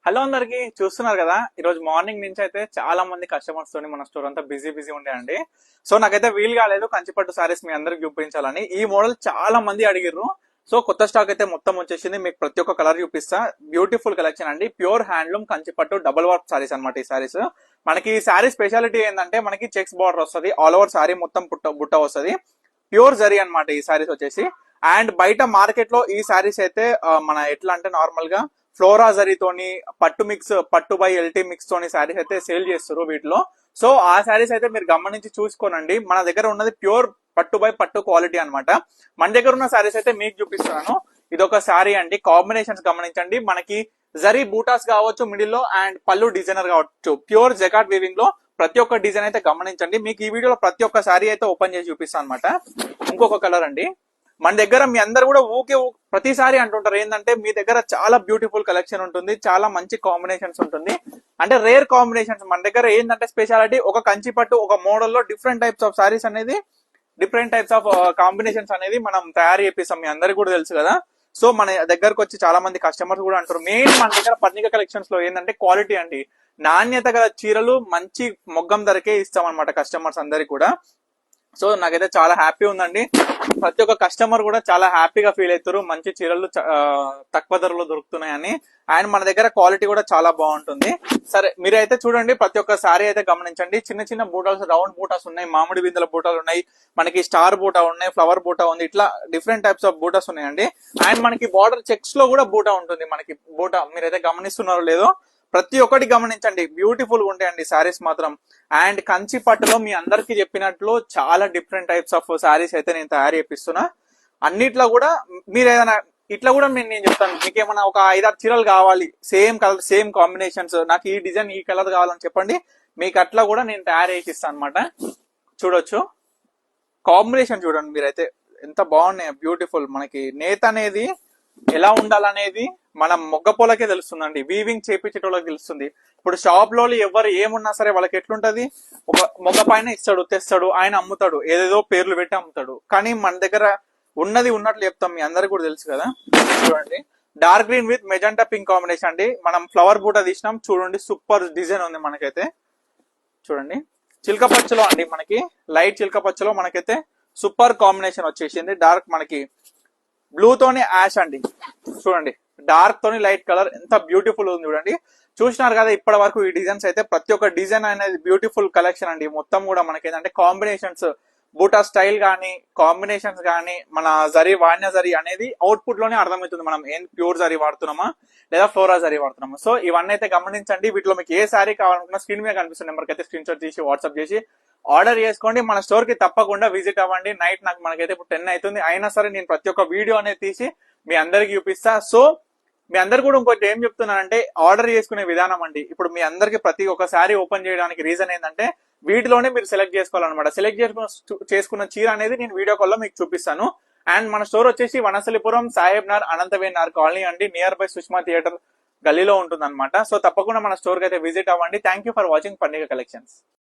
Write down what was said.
Hello అందరికి చూస్తున్నారు కదా. ఈ రోజు మార్నింగ్ నుంచి అయితే చాలా మంది కస్టమర్స్ తోని మన స్టోర్ అంతా బిజీ ఉండే అండి. సో నాకైతే వీలు కాలేదు కంచిపట్టు సారీస్ మీ అందరికి చూపించాలని. ఈ మోడల్ చాలా మంది అడిగిర్రు. సో కొత్త స్టాక్ అయితే మొత్తం వచ్చేసింది. మీకు ప్రతి ఒక్క కలర్ చూపిస్తా. బ్యూటిఫుల్ కలెక్షన్ అండి. ప్యూర్ హ్యాండ్లూమ్ కంచిపట్టు డబుల్ వర్క్ సారీస్ అనమాట. ఈ సారీస్ మనకి ఈ సారీ స్పెషాలిటీ ఏంటంటే మనకి చెక్స్ బార్డర్ వస్తుంది. ఆల్ ఓవర్ సారీ మొత్తం బుట్ట వస్తుంది. ప్యూర్ జరీ అనమాట ఈ సారీస్ వచ్చేసి. అండ్ బయట మార్కెట్ లో ఈ సారీస్ అయితే మన ఎట్లా అంటే నార్మల్ గా ఫ్లోరా జరీతోని పట్టు బై ఎల్టీ మిక్స్ తోని శారీస్ అయితే సేల్ చేస్తారు వీటిలో. సో ఆ శారీస్ అయితే మీరు గమనించి చూసుకోనండి. మన దగ్గర ఉన్నది ప్యూర్ పట్టు బై పట్టు క్వాలిటీ అనమాట. మన దగ్గర ఉన్న శారీస్ అయితే మీకు చూపిస్తున్నాను. ఇదొక శారీ అండి. కాంబినేషన్స్ గమనించండి. మనకి జరీ బూటాస్ కావచ్చు మిడిల్ లో, అండ్ పళ్ళు డిజైనర్ కావచ్చు. ప్యూర్ జకాట్ వీవింగ్ లో ప్రతి ఒక్క డిజైన్ అయితే గమనించండి. మీకు ఈ వీడియోలో ప్రతి ఒక్క శారీ అయితే ఓపెన్ చేసి చూపిస్తాను అనమాట. ఇంకొక కలర్ అండి. మన దగ్గర మీ అందరు కూడా ప్రతిసారి అంటుంటారు ఏంటంటే మీ దగ్గర చాలా బ్యూటిఫుల్ కలెక్షన్ ఉంటుంది, చాలా మంచి కాంబినేషన్స్ ఉంటుంది, అంటే రేర్ కాంబినేషన్స్. మన దగ్గర ఏంటంటే స్పెషాలిటీ ఒక కంచి పట్టు ఒక మోడల్లో డిఫరెంట్ టైప్స్ ఆఫ్ సారీస్ అనేది, డిఫరెంట్ టైప్స్ ఆఫ్ కాంబినేషన్స్ అనేది మనం తయారు చేపిస్తాం. మీ అందరికి కూడా తెలుసు కదా. సో మన దగ్గరకు వచ్చి చాలా మంది కస్టమర్స్ కూడా అంటారు. మెయిన్ మన దగ్గర పర్ణిక కలెక్షన్స్ లో ఏంటంటే క్వాలిటీ అండి, నాణ్యత గల చీరలు మంచి మొగ్గం ధరకే ఇస్తాం అనమాట కస్టమర్స్ అందరికి కూడా. సో నాకైతే చాలా హ్యాపీ ఉందండి. ప్రతి ఒక్క కస్టమర్ కూడా చాలా హ్యాపీగా ఫీల్ అవుతారు. మంచి చీరలు తక్కువ ధరలో దొరుకుతున్నాయని. అండ్ మన దగ్గర క్వాలిటీ కూడా చాలా బాగుంటుంది. సరే మీరైతే చూడండి, ప్రతి ఒక్క సారీ అయితే గమనించండి. చిన్న చిన్న బూటాస్, రౌండ్ బూటాస్ ఉన్నాయి, మామిడి బిందెల బూటాలు ఉన్నాయి, మనకి స్టార్ బూటా ఉన్నాయి, ఫ్లవర్ బూటా ఉంది, ఇట్లా డిఫరెంట్ టైప్స్ ఆఫ్ బూటాస్ ఉన్నాయండి. అండ్ మనకి బార్డర్ చెక్స్ లో కూడా బూటా ఉంటుంది. మనకి బూటా మీరైతే గమనిస్తున్నారో లేదో, ప్రతి ఒక్కటి గమనించండి. బ్యూటిఫుల్ గా ఉంటాయండి సారీస్ మాత్రం. అండ్ కంచి పట్టులో మీ అందరికి చెప్పినట్లు చాలా డిఫరెంట్ టైప్స్ ఆఫ్ సారీస్ అయితే నేను తయారు చేపిస్తున్నా. అన్నిట్లో కూడా మీరు ఏదైనా ఇట్లా కూడా నేను చెప్తాను. మీకు ఏమైనా ఒక 5-6 చీరలు కావాలి, సేమ్ కలర్ సేమ్ కాంబినేషన్స్, నాకు ఈ డిజైన్ ఈ కలర్ కావాలని చెప్పండి, మీకు అట్లా కూడా నేను తయారు చేసిస్తాను అనమాట. చూడొచ్చు కాంబినేషన్, చూడండి మీరైతే ఎంత బాగున్నాయి. బ్యూటిఫుల్. మనకి నేత అనేది ఎలా ఉండాలనేది మనం మొగ్గపోలకే తెలుస్తుందండి. వీవింగ్ చేపించేటోళ్ళకి తెలుస్తుంది. ఇప్పుడు షాప్ లో ఎవరు ఏమున్నా సరే వాళ్ళకి ఎట్లుంటది, ఒక మొగ్గ పైన ఇస్తాడు, తెస్తాడు, ఆయన అమ్ముతాడు, ఏదేదో పేర్లు పెట్టి అమ్ముతాడు. కానీ మన దగ్గర ఉన్నది ఉన్నట్లు చెప్తాం. మీ అందరికి కూడా తెలుసు కదా. చూడండి, dark green with magenta pink combination అండి. మనం ఫ్లవర్ బూట తీసినాం చూడండి, సూపర్ డిజైన్ ఉంది మనకైతే. చూడండి, చిలక పచ్చలో అండి, మనకి లైట్ చిలక పచ్చలో మనకైతే సూపర్ కాంబినేషన్ వచ్చేసింది. డార్క్ మనకి బ్లూ తోని యాష్ అండి. చూడండి, డార్క్ తోని లైట్ కలర్ ఎంత బ్యూటిఫుల్ ఉంది చూడండి. చూసినారు కదా ఇప్పటి వరకు ఈ డిజైన్స్ అయితే. ప్రతి ఒక్క డిజైన్ అనేది బ్యూటిఫుల్ కలెక్షన్ అండి. మొత్తం కూడా మనకి ఏంటంటే కాంబినేషన్స్, బూటా స్టైల్ కానీ కాంబినేషన్స్ కానీ, మన జరీ వాణ్య జరీ అనేది అవుట్పుట్ లోనే అర్థమవుతుంది మనం ఏం ప్యూర్ జరీ వాడుతున్నామా లేదా ఫ్లోరా జరీ వాడుతున్నామా. సో ఇవన్నీ అయితే గమనించండి. వీటిలో మీకు ఏ శారీ కావాలనుకున్నా స్క్రీన్ మీద కనిపిస్తున్న నెంబర్కి అయితే స్క్రీన్ షాట్ తీసి వాట్సాప్ చేసి ఆర్డర్ చేసుకోండి. మన స్టోర్ కి తప్పకుండా విజిట్ అవ్వండి. నైట్ మనకైతే ఇప్పుడు 10 అవుతుంది, అయినా సరే నేను ప్రతి ఒక్క వీడియో అనేది తీసి మీ అందరికి చూపిస్తా. సో మీ అందరు కూడా ఇంకోటి ఏం చెప్తున్నానంటే, ఆర్డర్ చేసుకునే విధానం అండి. ఇప్పుడు మీ అందరికి ప్రతి ఒక్క శారీ ఓపెన్ చేయడానికి రీజన్ ఏంటంటే, వీటిలోనే మీరు సెలెక్ట్ చేసుకోవాలన్నమాట. సెలెక్ట్ చేసుకున్న చీర అనేది నేను వీడియో కాల్ లో మీకు చూపిస్తాను. అండ్ మన స్టోర్ వచ్చేసి వనసలిపురం సాహెబ్ నగర్ అనంతవేన్ నగర్ కాలనీ అండి, నియర్ బై సుష్మా థియేటర్ గల్లీలో ఉంటుంది అనమాట. సో తప్పకుండా మన స్టోర్ కి అయితే విజిట్ అవ్వండి. Thank you for watching Parnika collections.